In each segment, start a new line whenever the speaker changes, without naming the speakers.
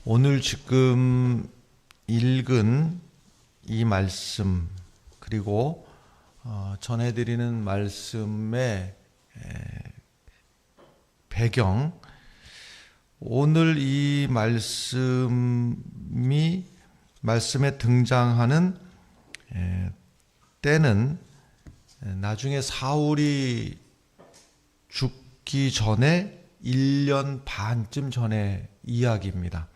오늘 지금 읽은 이 말씀 그리고 전해드리는 말씀의 배경, 오늘 이 말씀에 등장하는 때는 나중에 사울이 죽기 전에 1년 반쯤 전의 이야기입니다.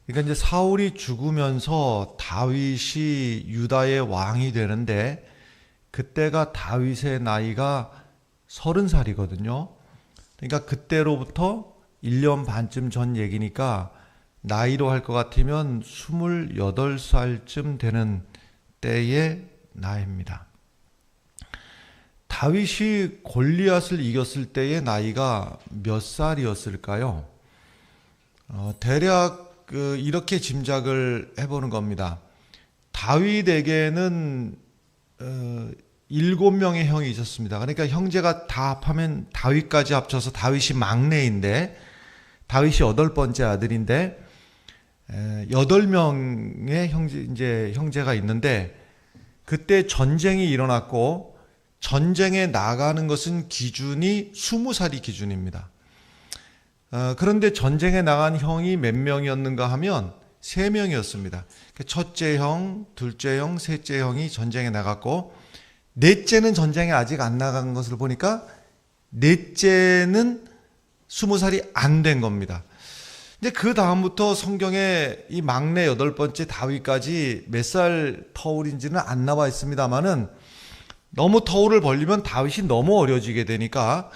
그러니까 이제 사울이 죽으면서 다윗이 유다의 왕이 되는데, 그때가 다윗의 나이가 30살이거든요. 그러니까 그때로부터 1년 반쯤 전 얘기니까 나이로 할 것 같으면 28살쯤 되는 때의 나이입니다. 다윗이 골리앗을 이겼을 때의 나이가 몇 살이었을까요? 대략 이렇게 짐작을 해보는 겁니다. 다윗에게는 7명의 형이 있었습니다. 그러니까 형제가 다 합하면 다윗까지 합쳐서 다윗이 막내인데, 다윗이 8번째 아들인데 8명의 형제가 있는데, 그때 전쟁이 일어났고 전쟁에 나가는 것은 기준이 20살이 기준입니다. 그런데 전쟁에 나간 형이 몇 명이었는가 하면 3명이었습니다. 첫째 형, 둘째 형, 셋째 형이 전쟁에 나갔고, 넷째는 전쟁에 아직 안 나간 것을 보니까 넷째는 20살이 안 된 겁니다. 이제 그 다음부터 성경에 이 막내 8번째 다윗까지 몇 살 터울인지는 안 나와 있습니다만은, 너무 터울을 벌리면 다윗이 너무 어려지게 되니까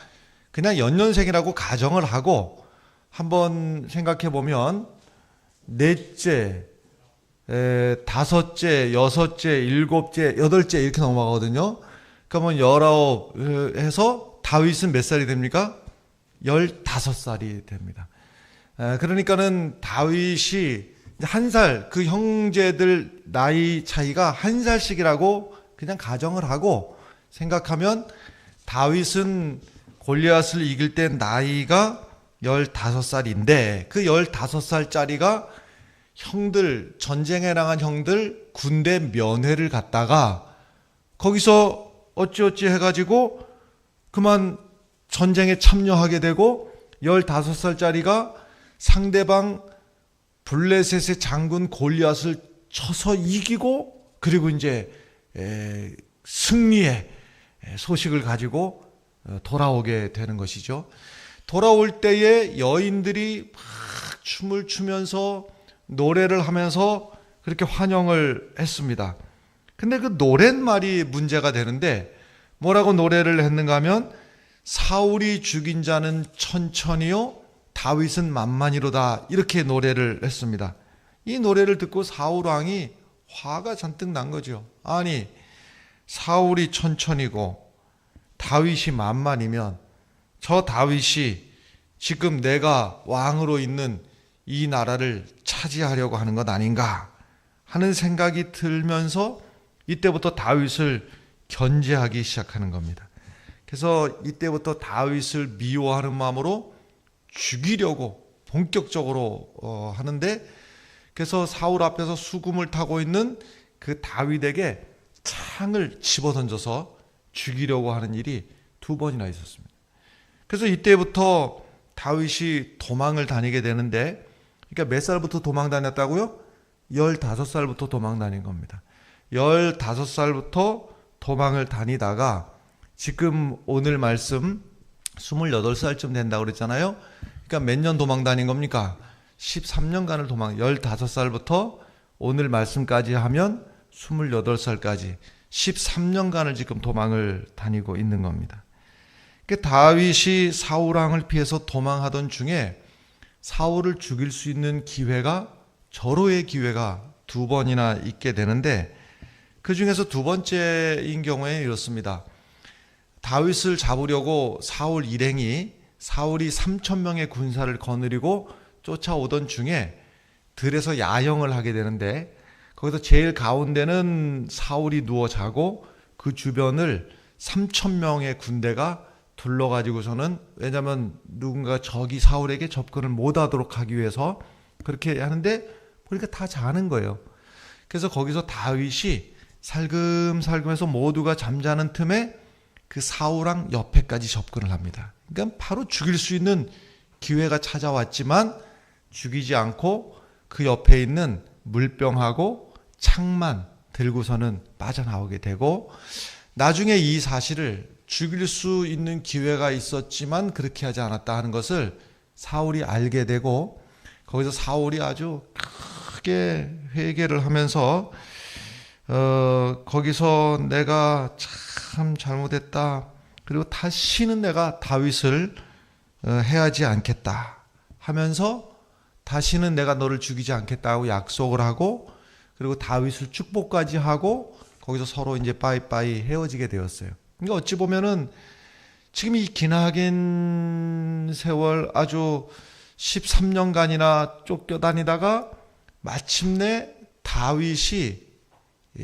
그냥 연년생이라고 가정을 하고, 한번 생각해 보면 넷째, 다섯째, 여섯째, 일곱째, 여덟째 이렇게 넘어가거든요. 그러면 19 해서 다윗은 몇 살이 됩니까? 15살이 됩니다. 그러니까는 다윗이 1살, 그 형제들 나이 차이가 1살씩이라고 그냥 가정을 하고 생각하면, 다윗은 골리앗을 이길 때 나이가 15살인데 그 15살짜리가 형들, 전쟁에 나간 형들 군대 면회를 갔다가 거기서 어찌어찌 해가지고 그만 전쟁에 참여하게 되고, 15살짜리가 상대방 블레셋의 장군 골리앗을 쳐서 이기고, 그리고 이제 승리의 소식을 가지고 돌아오게 되는 것이죠. 돌아올 때에 여인들이 막 춤을 추면서 노래를 하면서 그렇게 환영을 했습니다. 근데 그 노랫말이 문제가 되는데, 뭐라고 노래를 했는가 하면, 사울이 죽인 자는 천천히요 다윗은 만만히로다, 이렇게 노래를 했습니다. 이 노래를 듣고 사울 왕이 화가 잔뜩 난 거죠. 아니, 사울이 천천히고 다윗이 만만이면 저 다윗이 지금 내가 왕으로 있는 이 나라를 차지하려고 하는 것 아닌가 하는 생각이 들면서 이때부터 다윗을 견제하기 시작하는 겁니다. 그래서 이때부터 다윗을 미워하는 마음으로 죽이려고 본격적으로 하는데, 그래서 사울 앞에서 수금을 타고 있는 그 다윗에게 창을 집어던져서 죽이려고 하는 일이 2번이나 있었습니다. 그래서 이때부터 다윗이 도망을 다니게 되는데, 그러니까 몇 살부터 도망 다녔다고요? 15살부터 도망 다닌 겁니다. 15살부터 도망을 다니다가 지금 오늘 말씀 28살쯤 된다고 그랬잖아요. 그러니까 몇 년 도망 다닌 겁니까? 13년간을 15살부터 오늘 말씀까지 하면 28살까지 13년간을 지금 도망을 다니고 있는 겁니다. 다윗이 사울왕을 피해서 도망하던 중에 사울을 죽일 수 있는 기회가, 절호의 기회가 2번이나 있게 되는데, 그 중에서 2번째인 경우에 이렇습니다. 다윗을 잡으려고 사울 일행이, 사울이 3,000명의 군사를 거느리고 쫓아오던 중에 들에서 야영을 하게 되는데, 거기서 제일 가운데는 사울이 누워 자고 그 주변을 3,000명의 군대가 둘러가지고서는, 왜냐하면 누군가 적이 사울에게 접근을 못하도록 하기 위해서 그렇게 하는데 보니까 다 자는 거예요. 그래서 거기서 다윗이 살금살금해서 모두가 잠자는 틈에 그 사울왕 옆에까지 접근을 합니다. 그러니까 바로 죽일 수 있는 기회가 찾아왔지만 죽이지 않고 그 옆에 있는 물병하고 창만 들고서는 빠져나오게 되고, 나중에 이 사실을 죽일 수 있는 기회가 있었지만 그렇게 하지 않았다 하는 것을 사울이 알게 되고, 거기서 사울이 아주 크게 회개를 하면서 거기서 내가 참 잘못했다, 그리고 다시는 내가 다윗을 해하지 않겠다 하면서 다시는 내가 너를 죽이지 않겠다고 약속을 하고, 그리고 다윗을 축복까지 하고 거기서 서로 이제 빠이빠이 헤어지게 되었어요. 그러니까 어찌 보면은 지금 이 기나긴 세월 아주 13년간이나 쫓겨다니다가 마침내 다윗이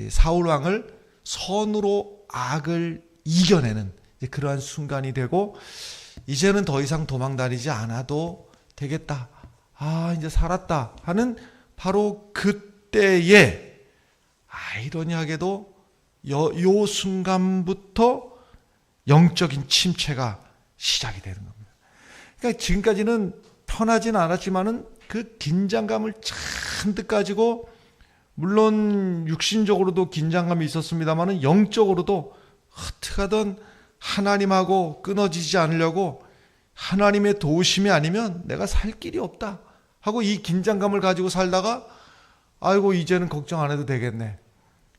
사울 왕을 선으로 악을 이겨내는 그러한 순간이 되고, 이제는 더 이상 도망다니지 않아도 되겠다, 이제 살았다 하는 바로 그때에 아이러니하게도 요 순간부터 영적인 침체가 시작이 되는 겁니다. 그러니까 지금까지는 편하진 않았지만은 그 긴장감을 잔뜩 가지고, 물론 육신적으로도 긴장감이 있었습니다만은 영적으로도 어떻게 하든 하나님하고 끊어지지 않으려고, 하나님의 도우심이 아니면 내가 살 길이 없다 하고 이 긴장감을 가지고 살다가 아이고 이제는 걱정 안 해도 되겠네,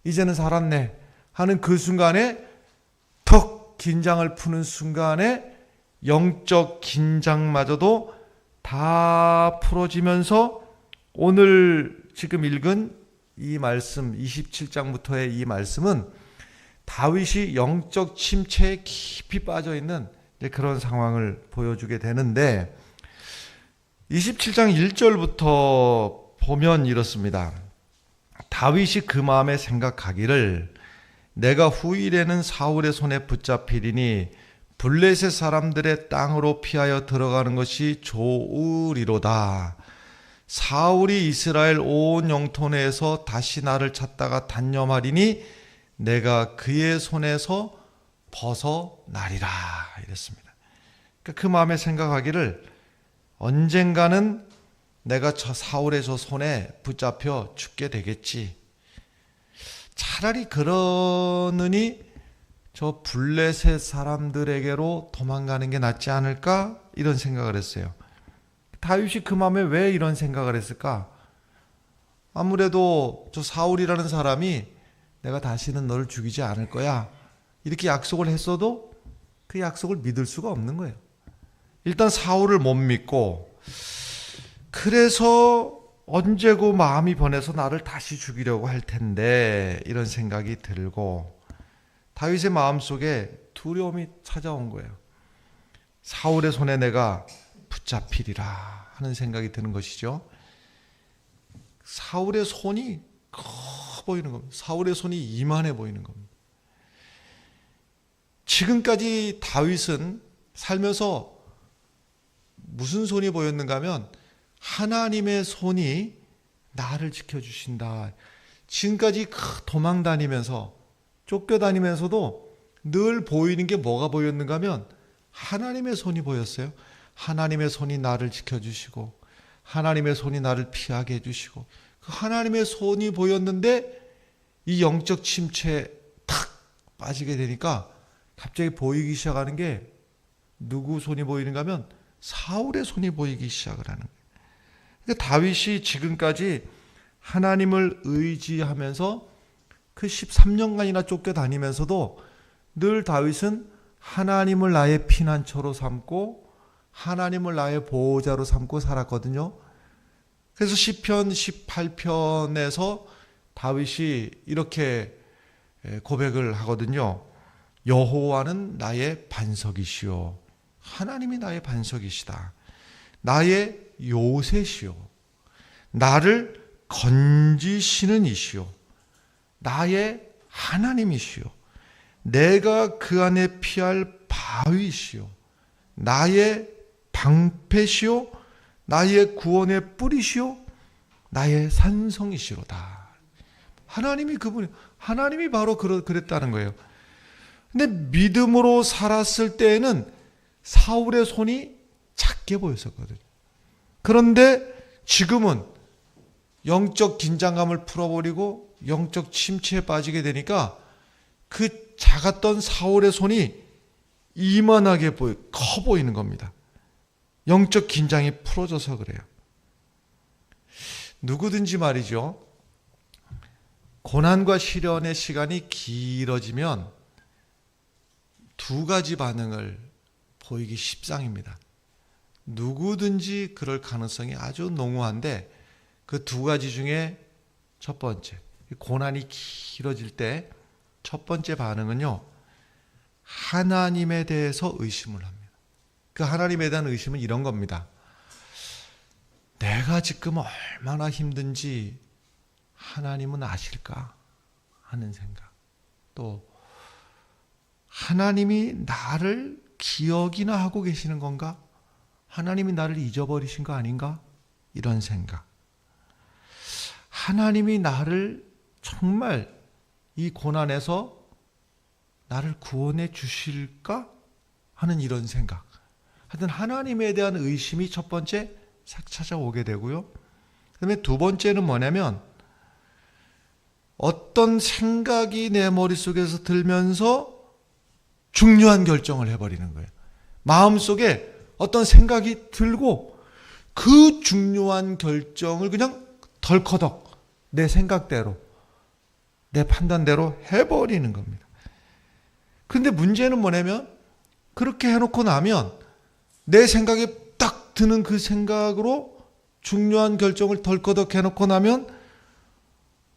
이제는 살았네 하는 그 순간에, 턱 긴장을 푸는 순간에 영적 긴장마저도 다 풀어지면서 오늘 지금 읽은 이 말씀 27장부터의 이 말씀은 다윗이 영적 침체에 깊이 빠져있는 그런 상황을 보여주게 되는데, 27장 1절부터 보면 이렇습니다. 다윗이 그 마음에 생각하기를 내가 후일에는 사울의 손에 붙잡히리니 블레셋 사람들의 땅으로 피하여 들어가는 것이 좋으리로다. 사울이 이스라엘 온 영토 내에서 다시 나를 찾다가 단념하리니 내가 그의 손에서 벗어나리라 이랬습니다. 그러니까 그 마음에 생각하기를 언젠가는 내가 저 사울의 저 손에 붙잡혀 죽게 되겠지. 차라리 그러느니 저 블레셋 사람들에게로 도망가는 게 낫지 않을까, 이런 생각을 했어요. 다윗이 그 마음에 왜 이런 생각을 했을까? 아무래도 저 사울이라는 사람이 내가 다시는 너를 죽이지 않을 거야 이렇게 약속을 했어도 그 약속을 믿을 수가 없는 거예요. 일단 사울을 못 믿고, 그래서 언제고 마음이 변해서 나를 다시 죽이려고 할 텐데 이런 생각이 들고, 다윗의 마음속에 두려움이 찾아온 거예요. 사울의 손에 내가 붙잡히리라 하는 생각이 드는 것이죠. 사울의 손이 커 보이는 겁니다. 사울의 손이 이만해 보이는 겁니다. 지금까지 다윗은 살면서 무슨 손이 보였는가 하면 하나님의 손이 나를 지켜주신다. 지금까지 도망 다니면서 쫓겨다니면서도 늘 보이는 게 뭐가 보였는가 하면 하나님의 손이 보였어요. 하나님의 손이 나를 지켜주시고 하나님의 손이 나를 피하게 해주시고, 그 하나님의 손이 보였는데 이 영적 침체에 탁 빠지게 되니까 갑자기 보이기 시작하는 게 누구 손이 보이는가 하면 사울의 손이 보이기 시작을 하는 거예요. 그러니까 다윗이 지금까지 하나님을 의지하면서 그 13년간이나 쫓겨다니면서도 늘 다윗은 하나님을 나의 피난처로 삼고 하나님을 나의 보호자로 삼고 살았거든요. 그래서 시편 18편에서 다윗이 이렇게 고백을 하거든요. 여호와는 나의 반석이시오. 하나님이 나의 반석이시다. 나의 요새시오. 나를 건지시는 이시오. 나의 하나님이시오. 내가 그 안에 피할 다윗이요, 나의 방패시요, 나의 구원의 뿌리시요, 나의 산성이시로다. 하나님이 바로 그랬다는 거예요. 근데 믿음으로 살았을 때에는 사울의 손이 작게 보였었거든요. 그런데 지금은 영적 긴장감을 풀어버리고 영적 침체에 빠지게 되니까 그 작았던 사울의 손이 이만하게 커 보이는 겁니다. 영적 긴장이 풀어져서 그래요. 누구든지 말이죠, 고난과 시련의 시간이 길어지면 두 가지 반응을 보이기 십상입니다. 누구든지 그럴 가능성이 아주 농후한데, 그 두 가지 중에 첫 번째, 고난이 길어질 때 첫 번째 반응은요, 하나님에 대해서 의심을 합니다. 그 하나님에 대한 의심은 이런 겁니다. 내가 지금 얼마나 힘든지 하나님은 아실까 하는 생각. 또 하나님이 나를 기억이나 하고 계시는 건가? 하나님이 나를 잊어버리신 거 아닌가? 이런 생각. 하나님이 나를 정말 이 고난에서 나를 구원해 주실까? 하는 이런 생각. 하여튼 하나님에 대한 의심이 첫 번째 싹 찾아오게 되고요. 그 다음에 두 번째는 뭐냐면, 어떤 생각이 내 머릿속에서 들면서 중요한 결정을 해버리는 거예요. 마음속에 어떤 생각이 들고 그 중요한 결정을 그냥 덜커덕 내 생각대로, 내 판단대로 해버리는 겁니다. 그런데 문제는 뭐냐면, 그렇게 해놓고 나면 내 생각에 딱 드는 그 생각으로 중요한 결정을 덜커덕 해놓고 나면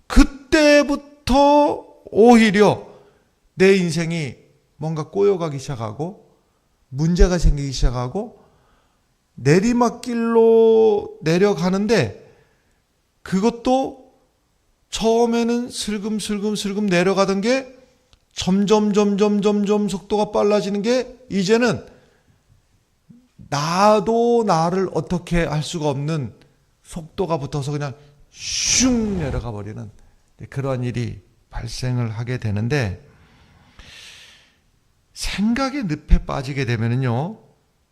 그때부터 오히려 내 인생이 뭔가 꼬여가기 시작하고 문제가 생기기 시작하고 내리막길로 내려가는데, 그것도 처음에는 슬금슬금 내려가던 게 점점 속도가 빨라지는 게, 이제는 나도 나를 어떻게 할 수가 없는 속도가 붙어서 그냥 슝 내려가 버리는 그런 일이 발생을 하게 되는데, 생각의 늪에 빠지게 되면은요,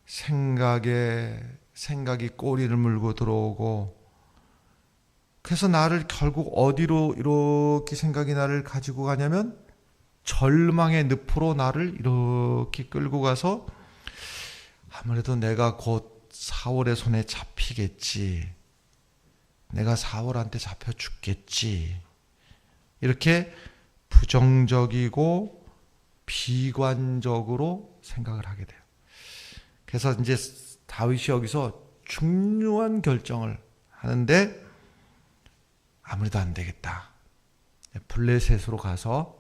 생각이 꼬리를 물고 들어오고, 그래서 나를 결국 어디로 이렇게 생각이 나를 가지고 가냐면 절망의 늪으로 나를 이렇게 끌고 가서, 아무래도 내가 곧 사울의 손에 잡히겠지, 내가 사울한테 잡혀 죽겠지, 이렇게 부정적이고 비관적으로 생각을 하게 돼요. 그래서 이제 다윗이 여기서 중요한 결정을 하는데, 아무래도 안 되겠다, 블레셋으로 가서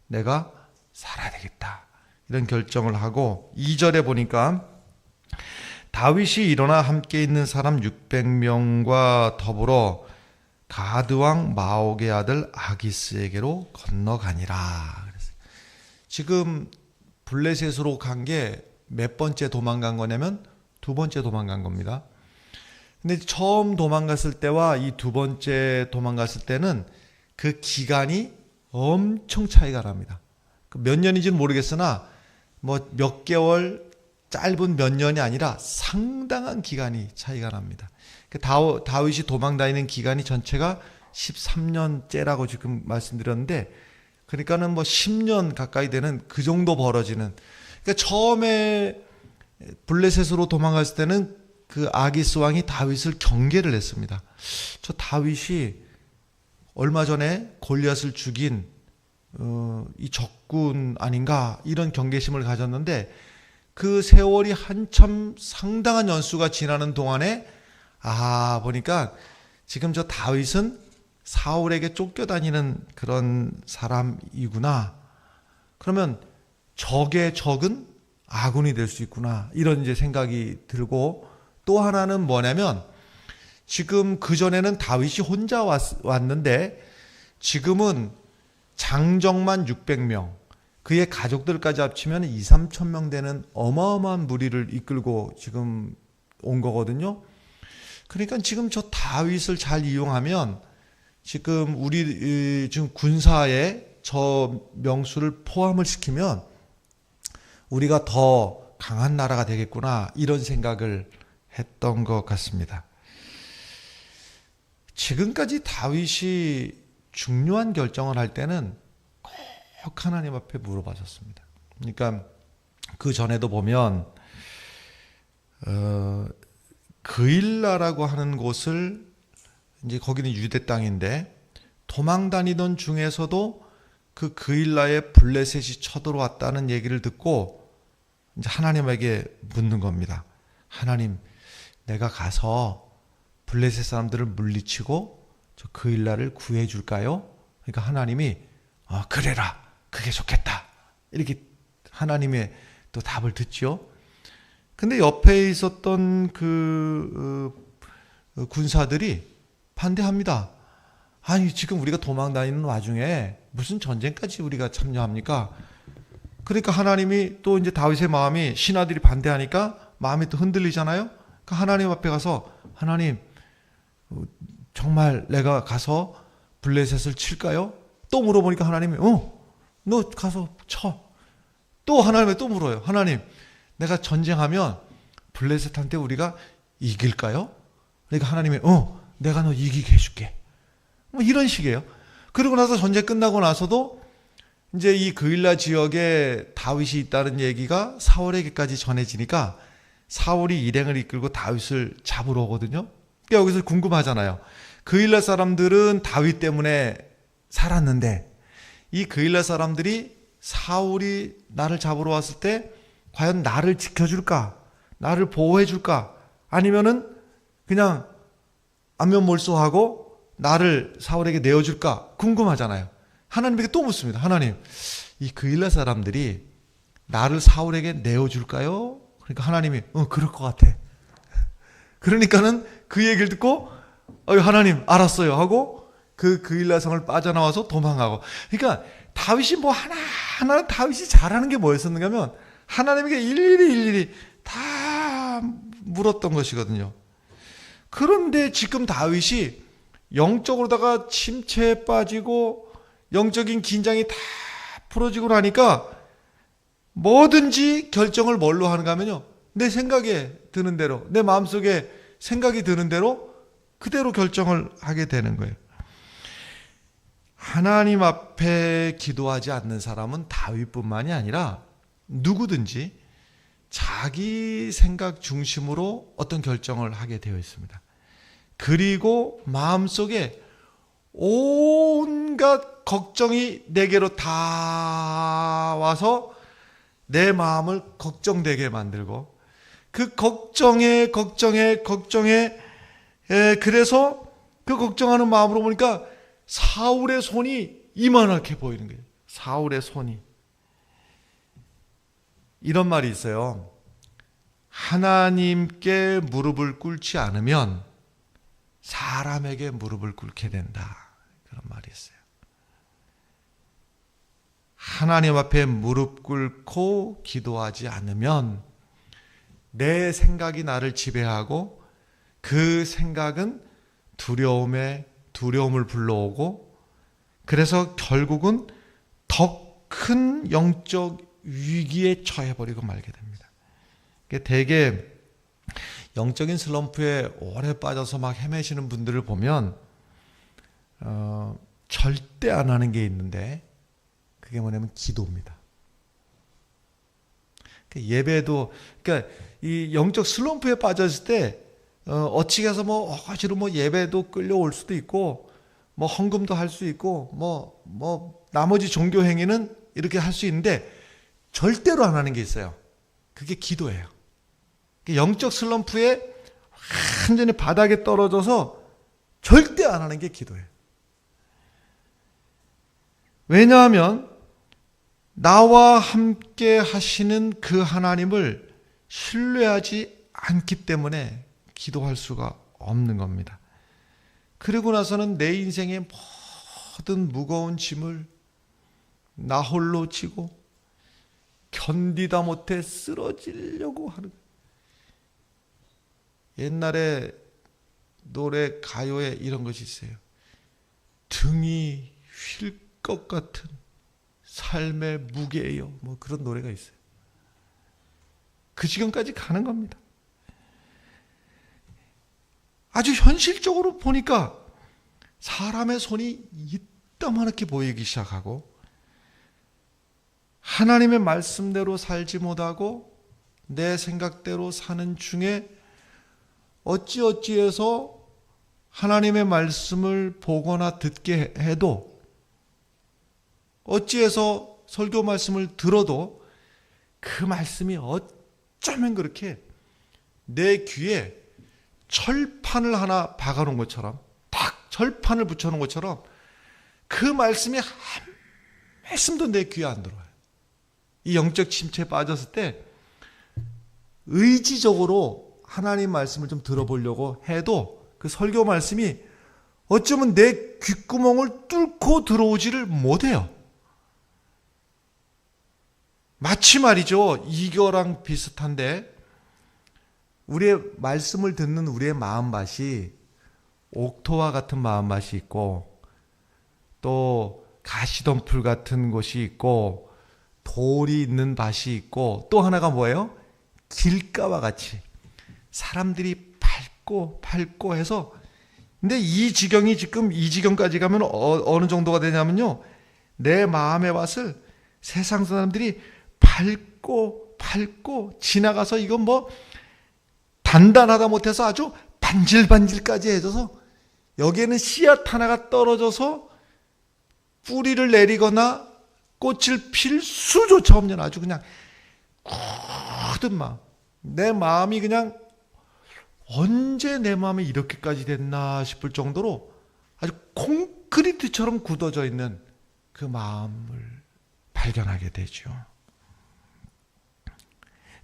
내가 살아야 되겠다, 이런 결정을 하고, 2절에 보니까 다윗이 일어나 함께 있는 사람 600명과 더불어 가드왕 마옥의 아들 아기스에게로 건너가니라. 지금 블레셋으로 간 게 몇 번째 도망간 거냐면 두 번째 도망간 겁니다. 근데 처음 도망갔을 때와 이 두 번째 도망갔을 때는 그 기간이 엄청 차이가 납니다. 몇 년인지는 모르겠으나 뭐 몇 개월, 짧은 몇 년이 아니라 상당한 기간이 차이가 납니다. 다윗이 도망 다니는 기간이 전체가 13년째라고 지금 말씀드렸는데, 그러니까는 뭐 10년 가까이 되는 그 정도 벌어지는. 그러니까 처음에 블레셋으로 도망갔을 때는 그 아기스 왕이 다윗을 경계를 했습니다. 저 다윗이 얼마 전에 골리앗을 죽인 이 적군 아닌가, 이런 경계심을 가졌는데, 그 세월이 한참 상당한 연수가 지나는 동안에 보니까 지금 저 다윗은 사울에게 쫓겨다니는 그런 사람이구나. 그러면 적의 적은 아군이 될 수 있구나, 이런 이제 생각이 들고, 또 하나는 뭐냐면, 지금 그전에는 다윗이 혼자 왔는데 지금은 장정만 600명, 그의 가족들까지 합치면 2, 3천 명 되는 어마어마한 무리를 이끌고 지금 온 거거든요. 그러니까 지금 저 다윗을 잘 이용하면 지금 우리 지금 군사에 저 명수를 포함을 시키면 우리가 더 강한 나라가 되겠구나, 이런 생각을 했던 것 같습니다. 지금까지 다윗이 중요한 결정을 할 때는 꼭 하나님 앞에 물어봤었습니다. 그러니까 그 전에도 보면 그일라라고 하는 곳을, 이제 거기는 유대 땅인데 도망 다니던 중에서도 그 그일라에 블레셋이 쳐들어왔다는 얘기를 듣고 이제 하나님에게 묻는 겁니다. 하나님, 내가 가서 블레셋 사람들을 물리치고 저 그일라를 구해줄까요? 그러니까 하나님이 그래라, 그게 좋겠다, 이렇게 하나님의 또 답을 듣죠. 근데 옆에 있었던 군사들이 반대합니다. 아니, 지금 우리가 도망 다니는 와중에 무슨 전쟁까지 우리가 참여합니까? 그러니까 하나님이 또 이제 다윗의 마음이, 신하들이 반대하니까 마음이 또 흔들리잖아요. 그러니까 하나님 앞에 가서, 하나님, 정말 내가 가서 블레셋을 칠까요? 또 물어보니까 하나님이 너 가서 쳐. 또 하나님이 또 물어요. 하나님, 내가 전쟁하면 블레셋한테 우리가 이길까요? 그러니까 하나님이 내가 너 이기게 해줄게. 뭐 이런 식이에요. 그러고 나서 전쟁 끝나고 나서도 이제 이 그일라 지역에 다윗이 있다는 얘기가 사울에게까지 전해지니까 사울이 일행을 이끌고 다윗을 잡으러 오거든요. 그러니까 여기서 궁금하잖아요. 그일라 사람들은 다윗 때문에 살았는데 이 그일라 사람들이 사울이 나를 잡으러 왔을 때 과연 나를 지켜줄까? 나를 보호해줄까? 아니면은 그냥 안면몰수하고 나를 사울에게 내어줄까? 궁금하잖아요. 하나님에게 또 묻습니다. 하나님, 이 그일라 사람들이 나를 사울에게 내어줄까요? 그러니까 하나님이 그럴 것 같아. 그러니까는 그 얘기를 듣고 하나님 알았어요 하고 그 그일라 성을 빠져나와서 도망가고. 그러니까 다윗이 뭐 하나하나 다윗이 잘하는 게 뭐였었는가 하면 하나님에게 일일이 다 물었던 것이거든요. 그런데 지금 다윗이 영적으로다가 침체에 빠지고 영적인 긴장이 다 풀어지고 나니까 뭐든지 결정을 뭘로 하는가 하면요, 내 생각에 드는 대로, 내 마음속에 생각이 드는 대로 그대로 결정을 하게 되는 거예요. 하나님 앞에 기도하지 않는 사람은 다윗뿐만이 아니라 누구든지 자기 생각 중심으로 어떤 결정을 하게 되어 있습니다. 그리고 마음속에 온갖 걱정이 내게로 다 와서 내 마음을 걱정되게 만들고 그 걱정에 그래서 그 걱정하는 마음으로 보니까 사울의 손이 이만하게 보이는 거예요. 사울의 손이. 이런 말이 있어요. 하나님께 무릎을 꿇지 않으면 사람에게 무릎을 꿇게 된다. 그런 말이 있어요. 하나님 앞에 무릎 꿇고 기도하지 않으면 내 생각이 나를 지배하고 그 생각은 두려움을 불러오고 그래서 결국은 더 큰 영적 위기에 처해버리고 말게 됩니다. 되게 영적인 슬럼프에 오래 빠져서 막 헤매시는 분들을 보면 절대 안 하는 게 있는데 그게 뭐냐면 기도입니다. 예배도, 그러니까 이 영적 슬럼프에 빠졌을 때 어찌 해서 억지로 예배도 끌려올 수도 있고 헌금도 할 수 있고 나머지 종교 행위는 이렇게 할 수 있는데 절대로 안 하는 게 있어요. 그게 기도예요. 영적 슬럼프에 완전히 바닥에 떨어져서 절대 안 하는 게 기도예요. 왜냐하면 나와 함께 하시는 그 하나님을 신뢰하지 않기 때문에 기도할 수가 없는 겁니다. 그리고 나서는 내 인생의 모든 무거운 짐을 나 홀로 지고 견디다 못해 쓰러지려고 하는. 옛날에 노래 가요에 이런 것이 있어요. 등이 휠 것 같은 삶의 무게요. 뭐 그런 노래가 있어요. 그 지경까지 가는 겁니다. 아주 현실적으로 보니까 사람의 손이 이따만하게 보이기 시작하고 하나님의 말씀대로 살지 못하고 내 생각대로 사는 중에 어찌어찌해서 하나님의 말씀을 보거나 듣게 해도 어찌해서 설교 말씀을 들어도 그 말씀이 어쩌면 그렇게 내 귀에 철판을 하나 박아놓은 것처럼 딱 철판을 붙여놓은 것처럼 그 말씀이 한 말씀도 내 귀에 안 들어와요. 이 영적 침체에 빠졌을 때 의지적으로 하나님 말씀을 좀 들어보려고 해도 그 설교 말씀이 어쩌면 내 귓구멍을 뚫고 들어오지를 못해요. 마치 말이죠. 이거랑 비슷한데 우리의 말씀을 듣는 우리의 마음밭이 옥토와 같은 마음밭이 있고 또 가시덤불 같은 곳이 있고 돌이 있는 밭이 있고 또 하나가 뭐예요? 길가와 같이 사람들이 밟고 해서 근데 이 지경이 지금 이 지경까지 가면 어느 정도가 되냐면요. 내 마음의 밭을 세상 사람들이 밟고 지나가서 이건 뭐 단단하다 못해서 아주 반질반질까지 해줘서 여기에는 씨앗 하나가 떨어져서 뿌리를 내리거나 꽃을 필 수조차 없는 아주 그냥 굳은 마음. 내 마음이 그냥 언제 내 마음이 이렇게까지 됐나 싶을 정도로 아주 콘크리트처럼 굳어져 있는 그 마음을 발견하게 되죠.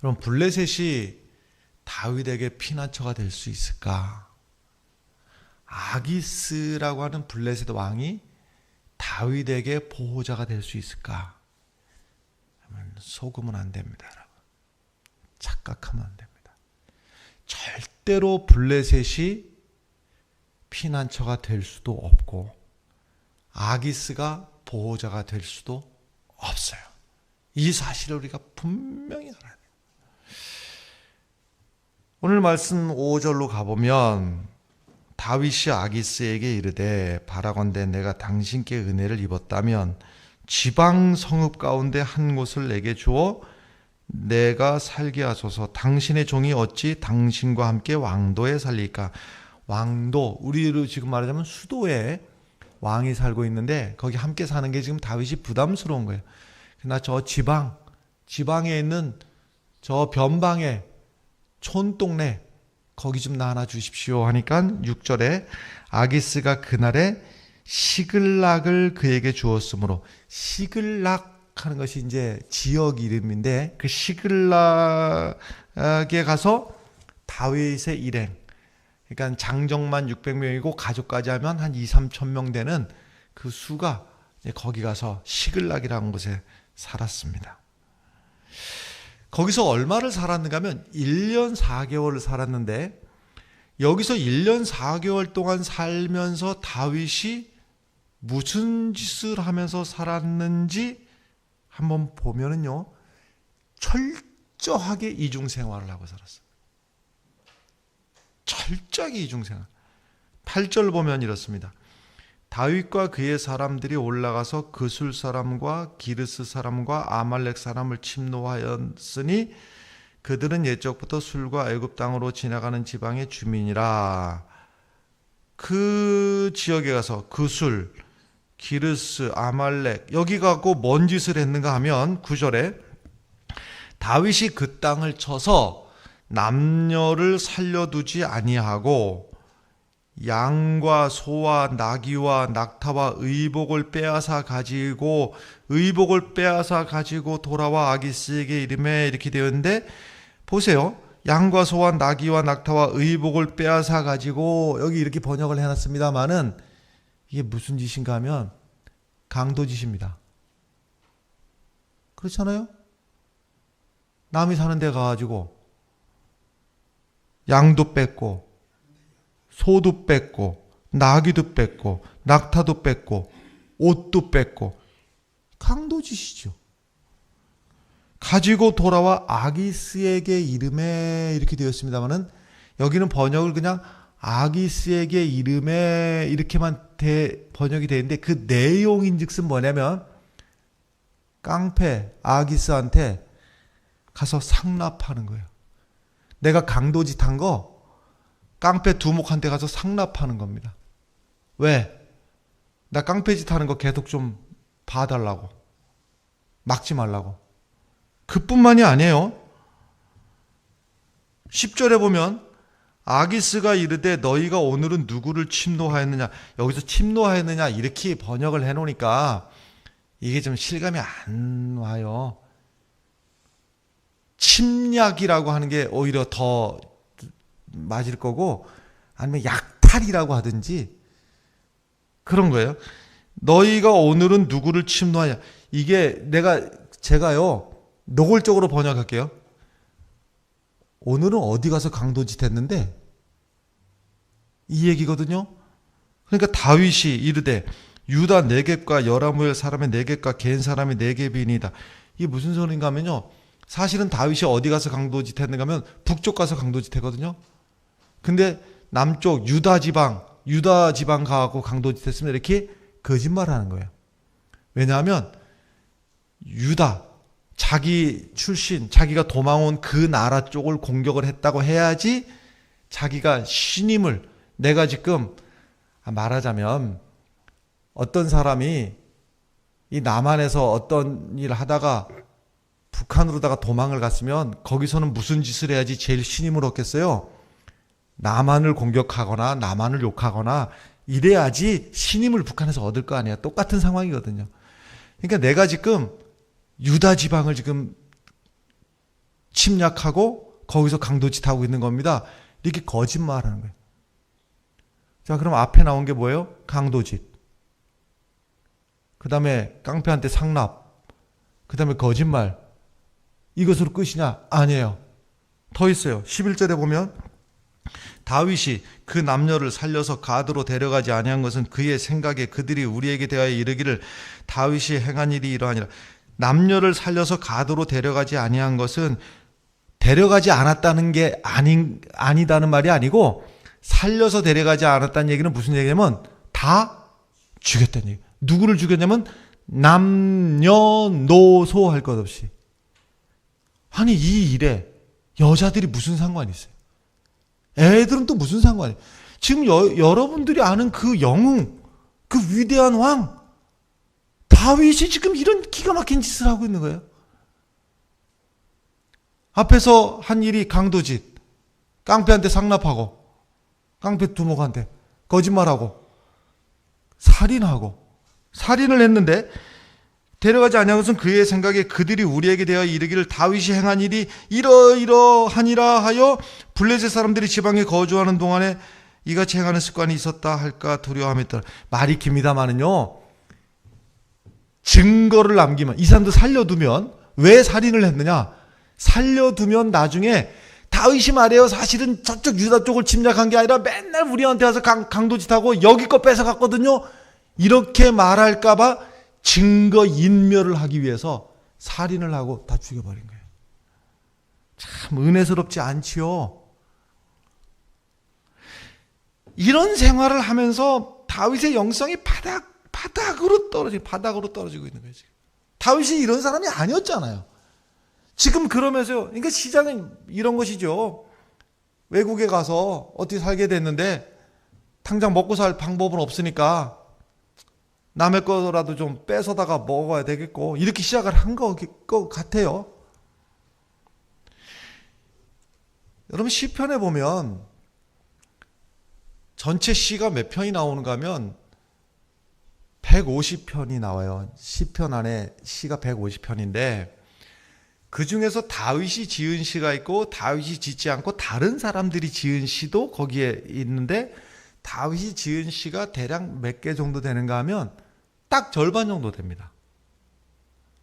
여러분, 블레셋이 다윗에게 피난처가 될 수 있을까? 아기스라고 하는 블레셋 왕이 다윗에게 보호자가 될 수 있을까? 속으면 안 됩니다, 여러분. 착각하면 안 됩니다. 절대로 블레셋이 피난처가 될 수도 없고 아기스가 보호자가 될 수도 없어요. 이 사실을 우리가 분명히 알아야 돼요. 오늘 말씀 5절로 가보면 다윗이 아기스에게 이르되 바라건대 내가 당신께 은혜를 입었다면 지방 성읍 가운데 한 곳을 내게 주어 내가 살게 하소서. 당신의 종이 어찌 당신과 함께 왕도에 살릴까? 왕도, 우리로 지금 말하자면 수도에 왕이 살고 있는데 거기 함께 사는 게 지금 다윗이 부담스러운 거예요. 그러나 저 지방에 있는 저 변방에 촌동네 거기 좀 나 하나 주십시오 하니까 6절에 아기스가 그날에 시글락을 그에게 주었으므로, 시글락 하는 것이 이제 지역 이름인데 그 시글락에 가서 다윗의 일행, 그러니까 장정만 600명이고 가족까지 하면 한 2-3천 명 되는 그 수가 거기 가서 시글락이라는 곳에 살았습니다. 거기서 얼마를 살았는가 하면 1년 4개월을 살았는데 여기서 1년 4개월 동안 살면서 다윗이 무슨 짓을 하면서 살았는지 한번 보면은요, 철저하게 이중생활을 하고 살았어요. 철저하게 이중생활. 8절 보면 이렇습니다. 다윗과 그의 사람들이 올라가서 그술 사람과 기르스 사람과 아말렉 사람을 침노하였으니 그들은 옛적부터 술과 애굽 땅으로 지나가는 지방의 주민이라. 그 지역에 가서 그술, 기르스, 아말렉, 여기 가고 뭔 짓을 했는가 하면 9절에 다윗이 그 땅을 쳐서 남녀를 살려두지 아니하고 양과 소와 나귀와 낙타와 의복을 빼앗아 가지고 돌아와 아기스에게 이르매, 이렇게 되었는데 보세요. 양과 소와 나귀와 낙타와 의복을 빼앗아 가지고, 여기 이렇게 번역을 해놨습니다만은 이게 무슨 짓인가 하면 강도짓입니다. 그렇잖아요? 남이 사는 데 가가지고 양도 뺏고 소도 뺏고 나귀도 뺏고 낙타도 뺏고 옷도 뺏고 강도짓이죠. 가지고 돌아와 아기스에게 이름에 이렇게 되었습니다만은 여기는 번역을 그냥 아기스에게 이름에 이렇게만 번역이 되어 있는데 그 내용인즉슨 뭐냐면 깡패 아기스한테 가서 상납하는 거예요. 내가 강도짓한 거 깡패 두목한테 가서 상납하는 겁니다. 왜? 나 깡패짓 하는 거 계속 좀 봐달라고. 막지 말라고. 그뿐만이 아니에요. 10절에 보면 아기스가 이르되 너희가 오늘은 누구를 침노하였느냐. 여기서 침노하였느냐 이렇게 번역을 해놓으니까 이게 좀 실감이 안 와요. 침략이라고 하는 게 오히려 더 맞을 거고 아니면 약탈이라고 하든지 그런 거예요. 너희가 오늘은 누구를 침노하냐. 이게 제가요 노골적으로 번역할게요. 오늘은 어디 가서 강도짓 했는데 이 얘기거든요. 그러니까 다윗이 이르되 유다 네겝과 여라무엘 사람의 네겝과 겐 사람의 네겝이니이다. 이게 무슨 소린가 하면요. 사실은 다윗이 어디 가서 강도짓 했는가 하면 북쪽 가서 강도짓 했거든요. 근데 남쪽 유다 지방 가고 강도짓 했으면 이렇게 거짓말하는 거예요. 왜냐하면 유다 자기 출신 자기가 도망온 그 나라 쪽을 공격을 했다고 해야지 자기가 신임을 내가 지금 말하자면 어떤 사람이 이 남한에서 어떤 일을 하다가 북한으로다가 도망을 갔으면 거기서는 무슨 짓을 해야지 제일 신임을 얻겠어요? 남한을 공격하거나 남한을 욕하거나 이래야지 신임을 북한에서 얻을 거 아니야. 똑같은 상황이거든요. 그러니까 내가 지금 유다 지방을 지금 침략하고 거기서 강도짓하고 있는 겁니다. 이렇게 거짓말하는 거예요. 자, 그럼 앞에 나온 게 뭐예요? 강도짓. 그 다음에 깡패한테 상납. 그 다음에 거짓말. 이것으로 끝이냐? 아니에요. 더 있어요. 11절에 보면 다윗이 그 남녀를 살려서 가드로 데려가지 아니한 것은 그의 생각에 그들이 우리에게 대하여 이르기를 다윗이 행한 일이 이러하니라. 남녀를 살려서 가드로 데려가지 아니한 것은 데려가지 않았다는 게 아니다는 말이 아니고 살려서 데려가지 않았다는 얘기는 무슨 얘기냐면 다 죽였다는 얘기. 누구를 죽였냐면 남녀노소 할 것 없이. 아니 이 일에 여자들이 무슨 상관이 있어요? 애들은 또 무슨 상관이에요? 지금 여러분들이 아는 그 영웅, 그 위대한 왕 다윗이 지금 이런 기가 막힌 짓을 하고 있는 거예요. 앞에서 한 일이 강도짓, 깡패한테 상납하고 깡패 두목한테 거짓말하고 살인을 했는데 데려가지 아니한 것은 그의 생각에 그들이 우리에게 대하여 이르기를 다윗이 행한 일이 이러이러하니라 하여 블레셋 사람들이 지방에 거주하는 동안에 이같이 행하는 습관이 있었다 할까 두려워함이 있더라. 말이 깁니다마는요. 증거를 남기면 이 사람도 살려두면 왜 살인을 했느냐? 살려두면 나중에 다윗이 말해요. 사실은 저쪽 유다 쪽을 침략한 게 아니라 맨날 우리한테 와서 강도짓하고 여기 거 뺏어갔거든요. 이렇게 말할까봐 증거 인멸을 하기 위해서 살인을 하고 다 죽여버린 거예요. 참 은혜스럽지 않지요. 이런 생활을 하면서 다윗의 영성이 바닥으로 떨어지고 있는 거예요. 지금. 다윗이 이런 사람이 아니었잖아요. 지금 그러면서요. 그러니까 시작은 이런 것이죠. 외국에 가서 어떻게 살게 됐는데 당장 먹고 살 방법은 없으니까 남의 거라도 좀 뺏어다가 먹어야 되겠고 이렇게 시작을 한 것 같아요. 여러분 시편에 보면 전체 시가 몇 편이 나오는가 하면 150편이 나와요. 시편 안에 시가 150편인데 그 중에서 다윗이 지은 시가 있고 다윗이 짓지 않고 다른 사람들이 지은 시도 거기에 있는데 다윗이 지은 시가 대략 몇 개 정도 되는가 하면 딱 절반 정도 됩니다.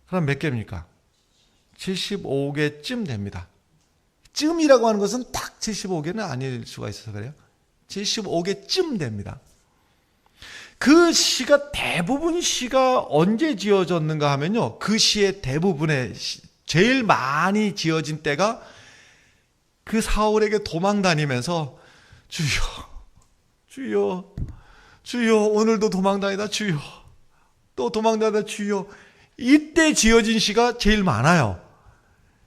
그럼 몇 개입니까? 75개쯤 됩니다. 쯤이라고 하는 것은 딱 75개는 아닐 수가 있어서 그래요. 75개쯤 됩니다. 그 시가 대부분 시가 언제 지어졌는가 하면요. 그 시의 대부분의 제일 많이 지어진 때가 그 사울에게 도망 다니면서 주여 주여 주여 오늘도 도망 다니다 주여 또 도망 다니다 주여 이때 지어진 시가 제일 많아요.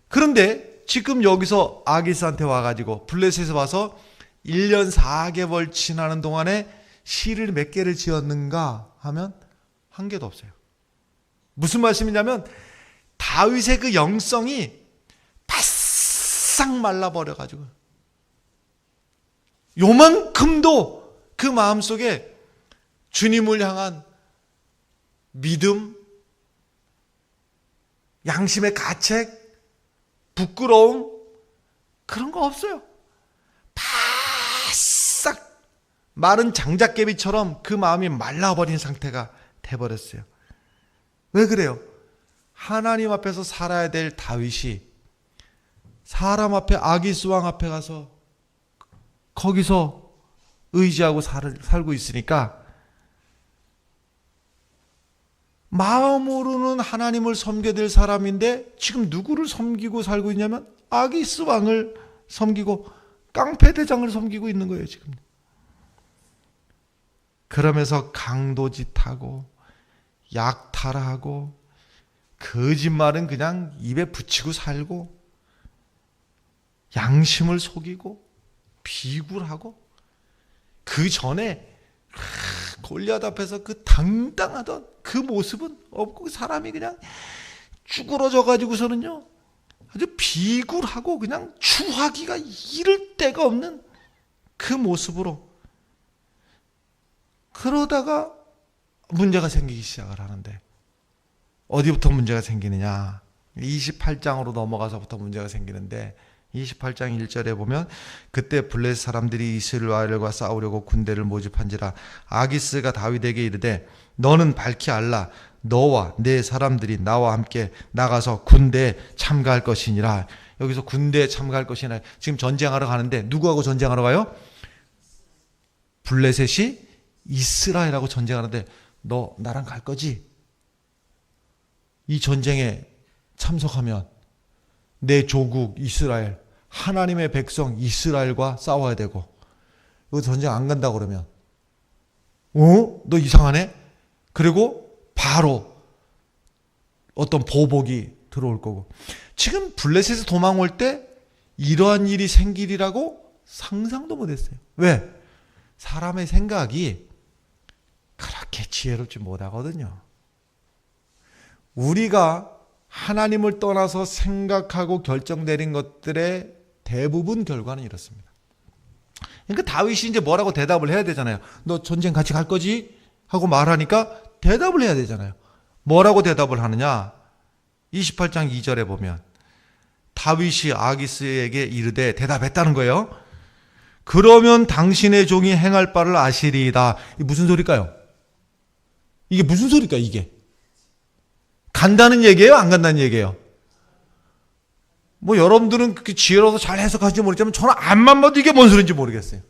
그런데 지금 여기서 아기스한테 와가지고 블레셋에 와서 1년 4개월 지나는 동안에 시를 몇 개를 지었는가 하면 한 개도 없어요. 무슨 말씀이냐면 다윗의 그 영성이 바싹 말라버려가지고 요만큼도 그 마음속에 주님을 향한 믿음, 양심의 가책, 부끄러움 그런 거 없어요. 바싹 마른 장작개비처럼 그 마음이 말라버린 상태가 돼버렸어요. 왜 그래요? 하나님 앞에서 살아야 될 다윗이 사람 앞에 아기스 왕 앞에 가서 거기서 의지하고 살고 있으니까 마음으로는 하나님을 섬겨야 될 사람인데 지금 누구를 섬기고 살고 있냐면 아기스 왕을 섬기고 깡패대장을 섬기고 있는 거예요 지금. 그러면서 강도짓하고 약탈하고 거짓말은 그냥 입에 붙이고 살고 양심을 속이고 비굴하고 그 전에 골리앗 앞에서 그 당당하던 그 모습은 없고 사람이 그냥 쭈그러져 가지고서는요 아주 비굴하고 그냥 추하기가 이를 데가 없는 그 모습으로 그러다가 문제가 생기기 시작을 하는데 어디부터 문제가 생기느냐 28장으로 넘어가서부터 문제가 생기는데 28장 1절에 보면 그때 블레셋 사람들이 이스라엘과 싸우려고 군대를 모집한지라 아기스가 다윗에게 이르되 너는 밝히 알라 너와 내 사람들이 나와 함께 나가서 군대에 참가할 것이니라. 여기서 군대에 참가할 것이니라. 지금 전쟁하러 가는데 누구하고 전쟁하러 가요? 블레셋이 이스라엘하고 전쟁하는데 너 나랑 갈 거지? 이 전쟁에 참석하면 내 조국 이스라엘 하나님의 백성 이스라엘과 싸워야 되고 이거 전쟁 안 간다고 그러면 너 이상하네? 그리고 바로 어떤 보복이 들어올 거고 지금 블레셋에서 도망 올 때 이러한 일이 생기리라고 상상도 못했어요. 왜? 사람의 생각이 그렇게 지혜롭지 못하거든요. 우리가 하나님을 떠나서 생각하고 결정 내린 것들의 대부분 결과는 이렇습니다. 그러니까 다윗이 이제 뭐라고 대답을 해야 되잖아요. 너 전쟁 같이 갈 거지? 하고 말하니까 대답을 해야 되잖아요. 뭐라고 대답을 하느냐? 28장 2절에 보면 다윗이 아기스에게 이르되 대답했다는 거예요. 그러면 당신의 종이 행할 바를 아시리이다. 이게 무슨 소리일까요? 이게 무슨 소리일까요? 이게 간다는 얘기예요? 안 간다는 얘기예요? 뭐 여러분들은 그렇게 지혜로워서 잘 해석하실지 모르겠지만 저는 앞만 봐도 이게 뭔 소리인지 모르겠어요.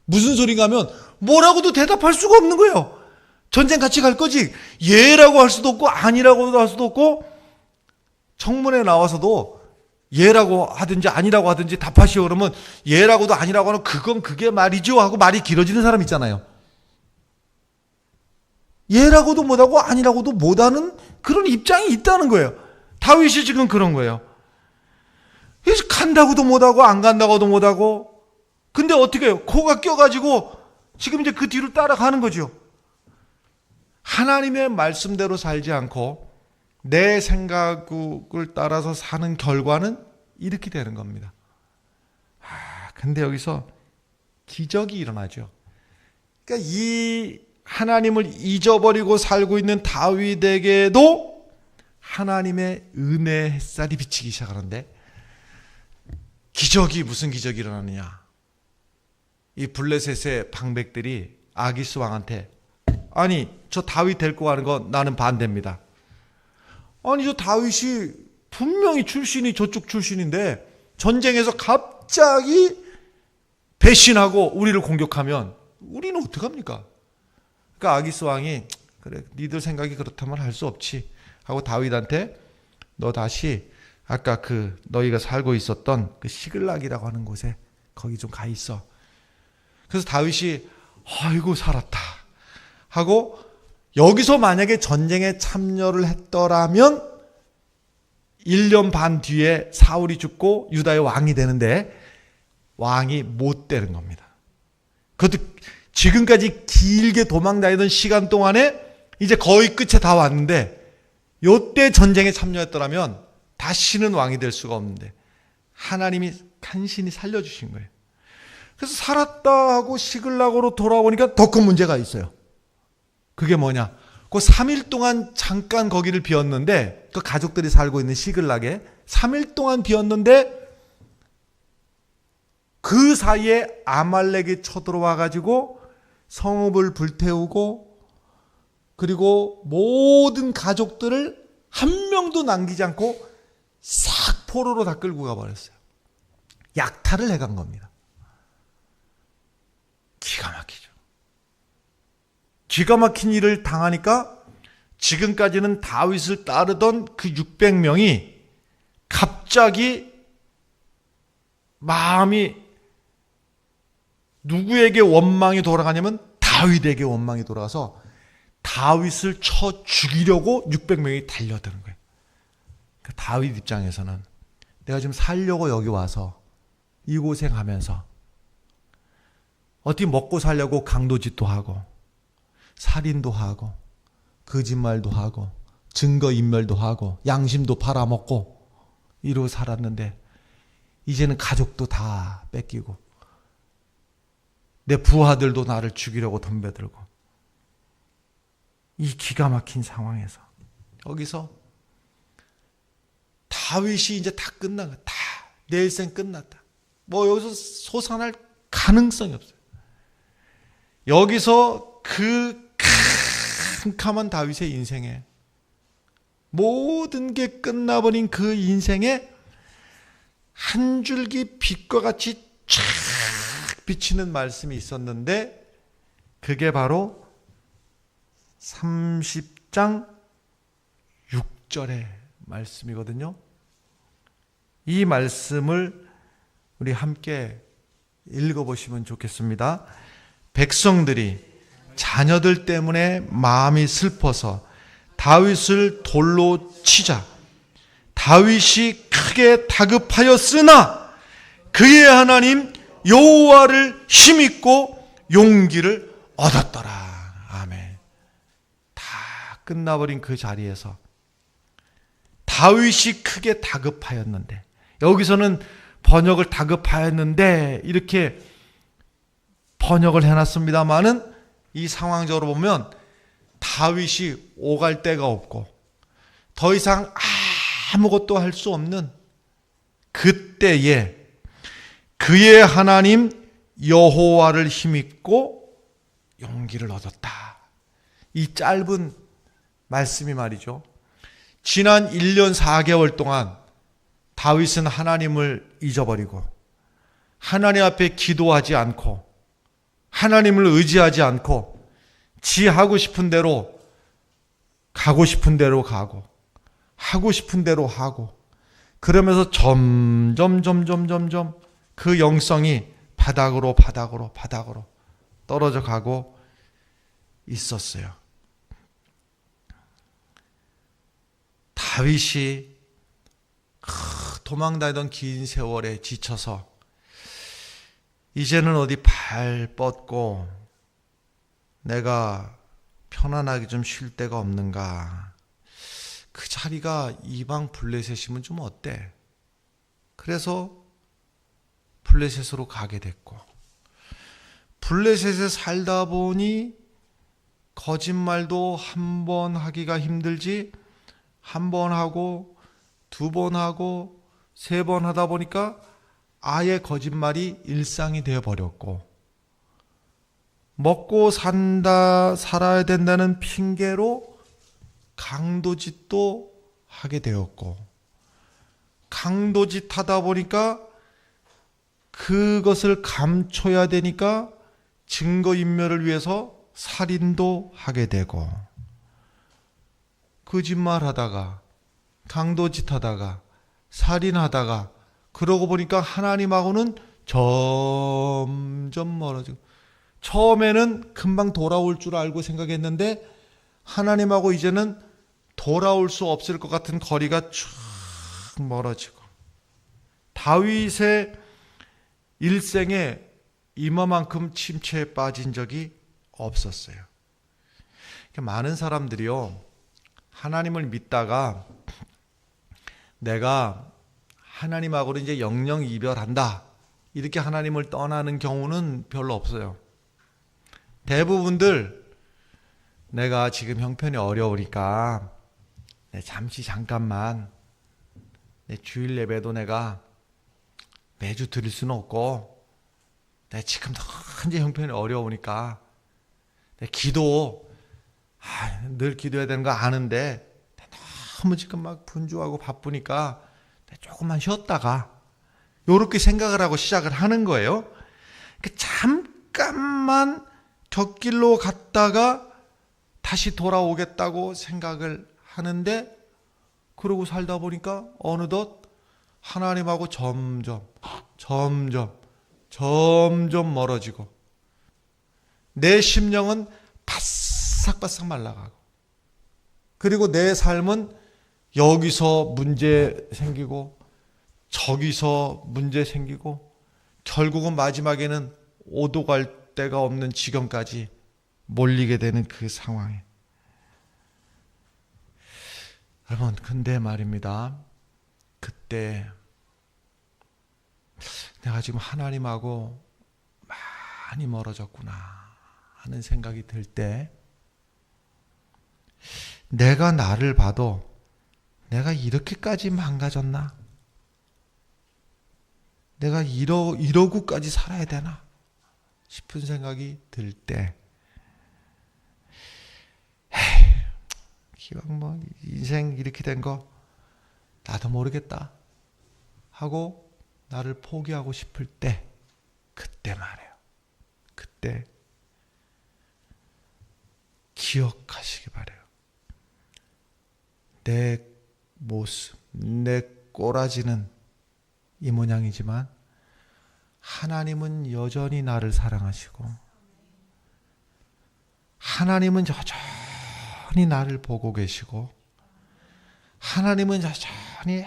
무슨 소리인가 하면 뭐라고도 대답할 수가 없는 거예요. 전쟁 같이 갈 거지? 예라고 할 수도 없고 아니라고 할 수도 없고 청문회 나와서도 예라고 하든지 아니라고 하든지 답하시오 그러면 예라고도 아니라고 하면 그건 그게 말이죠 하고 말이 길어지는 사람 있잖아요. 예라고도 못하고 아니라고도 못하는 그런 입장이 있다는 거예요. 다윗이 지금 그런 거예요. 그래서 간다고도 못하고 안 간다고도 못하고 근데 어떻게 해요? 코가 껴가지고 지금 이제 그 뒤로 따라가는 거죠. 하나님의 말씀대로 살지 않고 내 생각을 따라서 사는 결과는 이렇게 되는 겁니다. 근데 여기서 기적이 일어나죠. 그러니까 이 하나님을 잊어버리고 살고 있는 다윗에게도 하나님의 은혜의 햇살이 비치기 시작하는데 기적이 무슨 기적이 일어나느냐. 이 블레셋의 방백들이 아기스 왕한테 아니 저 다윗 데리고 가는 거 나는 반대입니다. 아니 저 다윗이 분명히 출신이 저쪽 출신인데 전쟁에서 갑자기 배신하고 우리를 공격하면 우리는 어떡합니까? 그러니까 아기스 왕이 그래 니들 생각이 그렇다면 할 수 없지 하고 다윗한테 너 다시 아까 그 너희가 살고 있었던 그 시글락이라고 하는 곳에 거기 좀 가 있어. 그래서 다윗이 아이고 살았다 하고 여기서 만약에 전쟁에 참여를 했더라면 1년 반 뒤에 사울이 죽고 유다의 왕이 되는데 왕이 못 되는 겁니다. 그것도 지금까지 길게 도망 다니던 시간 동안에 이제 거의 끝에 다 왔는데 요때 전쟁에 참여했더라면 다시는 왕이 될 수가 없는데 하나님이 간신히 살려주신 거예요. 그래서 살았다 하고 시글락으로 돌아오니까 더 큰 문제가 있어요. 그게 뭐냐? 그 3일 동안 잠깐 거기를 비웠는데 그 가족들이 살고 있는 시글락에 3일 동안 비웠는데 그 사이에 아말렉이 쳐들어와 가지고 성읍을 불태우고 그리고 모든 가족들을 한 명도 남기지 않고 싹 포로로 다 끌고 가버렸어요. 약탈을 해간 겁니다. 기가 막히죠. 기가 막힌 일을 당하니까 지금까지는 다윗을 따르던 그 600명이 갑자기 마음이 누구에게 원망이 돌아가냐면 다윗에게 원망이 돌아가서 다윗을 쳐 죽이려고 600명이 달려드는 거예요. 그러니까 다윗 입장에서는 내가 지금 살려고 여기 와서 이 고생하면서 어떻게 먹고 살려고 강도짓도 하고 살인도 하고 거짓말도 하고 증거인멸도 하고 양심도 팔아먹고 이러고 살았는데 이제는 가족도 다 뺏기고 내 부하들도 나를 죽이려고 덤벼들고 이 기가 막힌 상황에서 여기서 다윗이 이제 다 끝난 거야. 다 내 일생 끝났다. 뭐 여기서 소산할 가능성이 없어요. 여기서 그 캄캄한 다윗의 인생에 모든 게 끝나버린 그 인생에 한 줄기 빛과 같이 쫙 비치는 말씀이 있었는데 그게 바로 30장 6절의 말씀이거든요. 이 말씀을 우리 함께 읽어보시면 좋겠습니다. 백성들이 자녀들 때문에 마음이 슬퍼서 다윗을 돌로 치자 다윗이 크게 다급하였으나 그의 하나님 여호와를 힘입고 용기를 얻었더라. 아멘. 다 끝나버린 그 자리에서 다윗이 크게 다급하였는데 여기서는 번역을 다급하였는데 이렇게 번역을 해놨습니다만은 이 상황적으로 보면 다윗이 오갈 데가 없고 더 이상 아무것도 할 수 없는 그때에 그의 하나님 여호와를 힘입고 용기를 얻었다. 이 짧은 말씀이 말이죠. 지난 1년 4개월 동안 다윗은 하나님을 잊어버리고 하나님 앞에 기도하지 않고 하나님을 의지하지 않고 지 하고 싶은 대로 가고 싶은 대로 가고 하고 싶은 대로 하고 그러면서 점점 그 영성이 바닥으로 떨어져 가고 있었어요. 다윗이 도망다니던 긴 세월에 지쳐서 이제는 어디 발 뻗고 내가 편안하게 좀 쉴 데가 없는가. 그 자리가 이방 블레셋이면 좀 어때? 그래서 블레셋으로 가게 됐고 블레셋에 살다 보니 거짓말도 한 번 하기가 힘들지 한 번 하고 두 번 하고 세 번 하다 보니까 아예 거짓말이 일상이 되어버렸고 먹고 살아야 된다는 핑계로 강도짓도 하게 되었고 강도짓 하다 보니까 그것을 감춰야 되니까 증거인멸을 위해서 살인도 하게 되고, 거짓말하다가 강도짓하다가 살인하다가, 그러고 보니까 하나님하고는 점점 멀어지고, 처음에는 금방 돌아올 줄 알고 생각했는데 하나님하고 이제는 돌아올 수 없을 것 같은 거리가 쭉 멀어지고, 다윗의 일생에 이만큼 침체에 빠진 적이 없었어요. 많은 사람들이요, 하나님을 믿다가 내가 하나님하고는 이제 영영 이별한다, 이렇게 하나님을 떠나는 경우는 별로 없어요. 대부분들 내가 지금 형편이 어려우니까 잠깐만 내 주일 예배도 내가 매주 드릴 수는 없고, 내 지금 현재 형편이 어려우니까 내 기도 늘 기도해야 되는 거 아는데 너무 지금 막 분주하고 바쁘니까 조금만 쉬었다가, 이렇게 생각을 하고 시작을 하는 거예요. 잠깐만 곁길로 갔다가 다시 돌아오겠다고 생각을 하는데, 그러고 살다 보니까 어느덧 하나님하고 점점 멀어지고, 내 심령은 바싹바싹 말라가고, 그리고 내 삶은 여기서 문제 생기고 저기서 문제 생기고, 결국은 마지막에는 오도 갈 데가 없는 지경까지 몰리게 되는 그 상황에, 여러분, 근데 말입니다, 그때 내가 지금 하나님하고 많이 멀어졌구나 하는 생각이 들 때, 내가 나를 봐도 내가 이렇게까지 망가졌나? 내가 이러고까지 살아야 되나? 싶은 생각이 들 때, 기왕 뭐 인생 이렇게 된 거 나도 모르겠다 하고 나를 포기하고 싶을 때, 그때 말해요. 그때 기억하시기 바래요. 내 모습, 내 꼬라지는 이 모양이지만 하나님은 여전히 나를 사랑하시고, 하나님은 여전히 나를 보고 계시고, 하나님은 여전히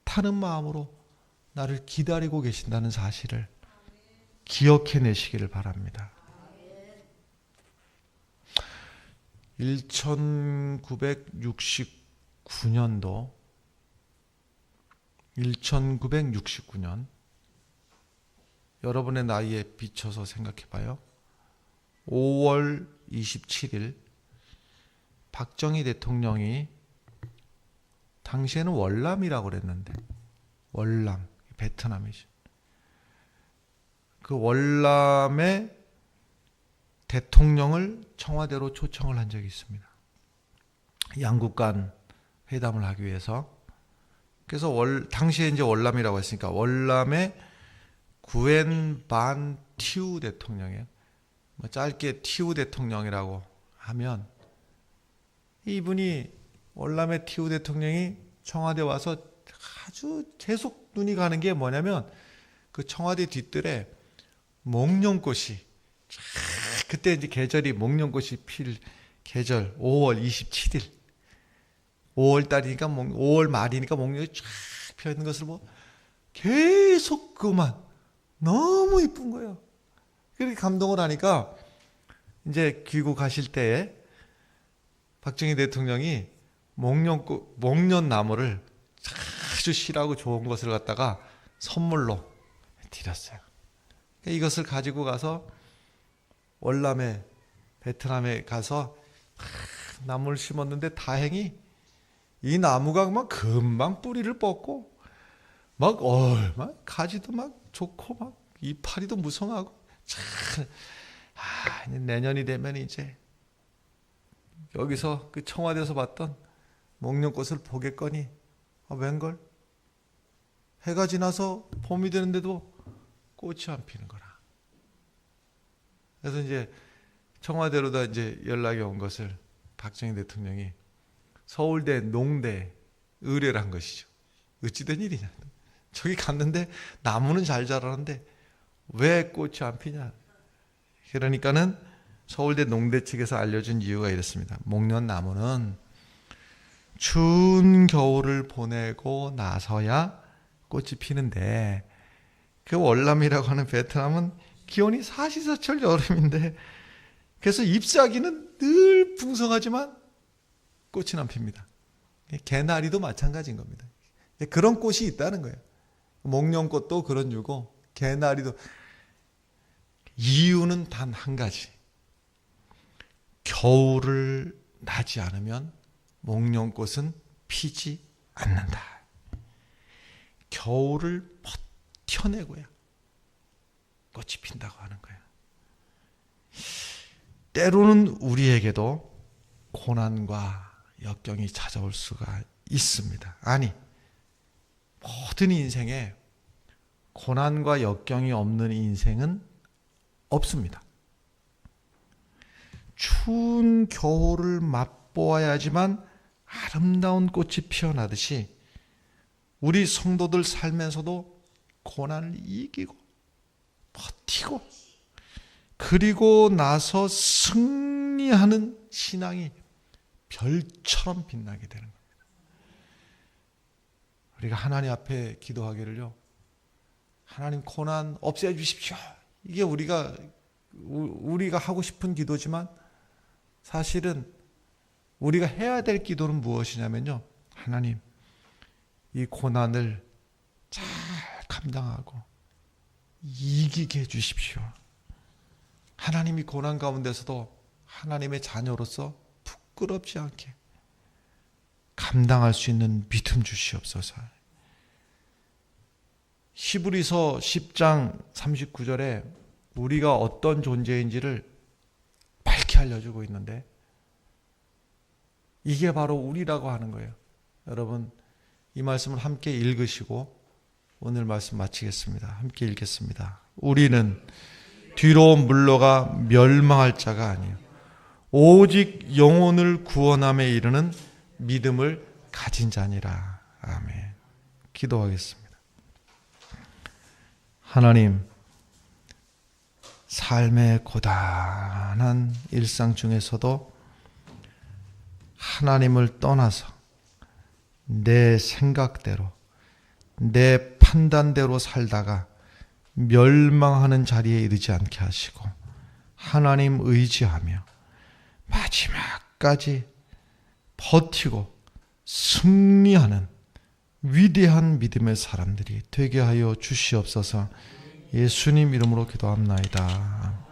애타는 마음으로 나를 기다리고 계신다는 사실을 기억해내시기를 바랍니다. 1969년 여러분의 나이에 비춰서 생각해봐요. 5월 27일 박정희 대통령이, 당시에는 월남이라고 그랬는데, 월남, 베트남이죠. 그 월남의 대통령을 청와대로 초청을 한 적이 있습니다. 양국 간 회담을 하기 위해서. 그래서 당시에 이제 월남이라고 했으니까 월남의 구엔 반 티우 대통령이에요. 짧게 티우 대통령이라고 하면, 이분이, 월남의 티우 대통령이 청와대 와서 아주 계속 눈이 가는 게 뭐냐면, 그 청와대 뒤뜰에 목련꽃이, 그때 이제 계절이 목련꽃이 필 계절, 5월 27일 5월 달이니까 5월 말이니까 목련이 쫙 펴 있는 것을 계속 그만 너무 이쁜 거예요. 그렇게 감동을 하니까 이제 귀국하실 때에 박정희 대통령이 목련나무를 아주 실하고 좋은 것을 갖다가 선물로 드렸어요. 이것을 가지고 가서 월남에, 베트남에 가서 나무를 심었는데, 다행히 이 나무가 막 금방 뿌리를 뻗고 막 가지도 막 좋고 막 이파리도 무성하고, 참 내년이 되면 이제 여기서 그 청와대에서 봤던 목련꽃을 보겠거니 웬걸 해가 지나서 봄이 되는데도 꽃이 안 피는 거라. 그래서 이제 청와대로다 이제 연락이 온 것을 박정희 대통령이 서울대 농대 의뢰를 한 것이죠. 어찌된 일이냐. 저기 갔는데 나무는 잘 자라는데 왜 꽃이 안 피냐. 그러니까는 서울대 농대 측에서 알려준 이유가 이렇습니다. 목련나무는 추운 겨울을 보내고 나서야 꽃이 피는데 그 월남이라고 하는 베트남은 기온이 사시사철 여름인데 그래서 잎사귀는 늘 풍성하지만 꽃은 안 핍니다. 개나리도 마찬가지인 겁니다. 그런 꽃이 있다는 거예요. 목련꽃도 그런 이유고 개나리도. 이유는 단 한 가지. 겨울을 나지 않으면 목련꽃은 피지 않는다. 겨울을 버텨내고야 꽃이 핀다고 하는 거예요. 때로는 우리에게도 고난과 역경이 찾아올 수가 있습니다. 아니, 모든 인생에 고난과 역경이 없는 인생은 없습니다. 추운 겨울을 맛보아야지만 아름다운 꽃이 피어나듯이 우리 성도들 살면서도 고난을 이기고 버티고 그리고 나서 승리하는 신앙이 별처럼 빛나게 되는 겁니다. 우리가 하나님 앞에 기도하기를요, 하나님 고난 없애주십시오. 이게 우리가 하고 싶은 기도지만 사실은 우리가 해야 될 기도는 무엇이냐면요, 하나님 이 고난을 잘 감당하고 이기게 해주십시오. 하나님이 고난 가운데서도 하나님의 자녀로서 부끄럽지 않게 감당할 수 있는 믿음 주시옵소서. 히브리서 10장 39절에 우리가 어떤 존재인지를 밝히 알려주고 있는데 이게 바로 우리라고 하는 거예요. 여러분 이 말씀을 함께 읽으시고 오늘 말씀 마치겠습니다. 함께 읽겠습니다. 우리는 뒤로 물러가 멸망할 자가 아니요 오직 영혼을 구원함에 이르는 믿음을 가진 자니라. 아멘. 기도하겠습니다. 하나님, 삶의 고단한 일상 중에서도 하나님을 떠나서 내 생각대로 내 판단대로 살다가 멸망하는 자리에 이르지 않게 하시고 하나님 의지하며 마지막까지 버티고 승리하는 위대한 믿음의 사람들이 되게 하여 주시옵소서. 예수님 이름으로 기도합나이다.